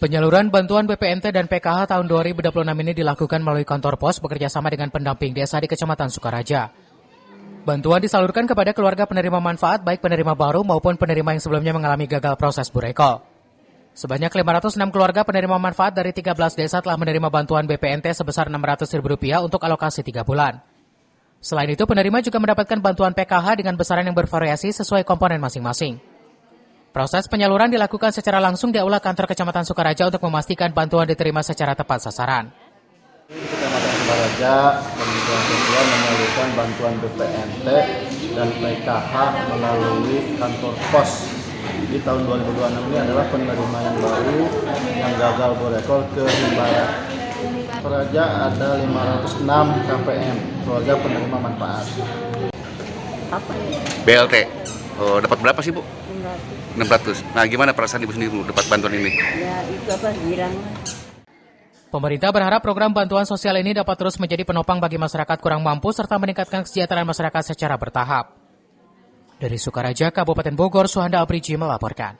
Penyaluran bantuan BPNT dan PKH tahun 2026 ini dilakukan melalui kantor pos bekerjasama dengan pendamping desa di Kecamatan Sukaraja. Bantuan disalurkan kepada keluarga penerima manfaat baik penerima baru maupun penerima yang sebelumnya mengalami gagal proses burekol. Sebanyak 506 keluarga penerima manfaat dari 13 desa telah menerima bantuan BPNT sebesar Rp600.000 untuk alokasi 3 bulan. Selain itu, penerima juga mendapatkan bantuan PKH dengan besaran yang bervariasi sesuai komponen masing-masing. Proses penyaluran dilakukan secara langsung di aula kantor Kecamatan Sukaraja untuk memastikan bantuan diterima secara tepat sasaran. Kecamatan Sukaraja, Kementerian Sosial menyalurkan bantuan BPNT dan PKH melalui kantor pos. Di tahun 2026 ini adalah penerima yang baru yang gagal burekol ke Himbara. Sukaraja ada 506 KPM, keluarga penerima manfaat. BLT. Oh, dapat berapa sih, Bu? 600. Nah, gimana perasaan Ibu sendiri, Bu, dapat bantuan ini? Ya, itu apa girang. Pemerintah berharap program bantuan sosial ini dapat terus menjadi penopang bagi masyarakat kurang mampu serta meningkatkan kesejahteraan masyarakat secara bertahap. Dari Sukaraja, Kabupaten Bogor, Suhanda Apriji melaporkan.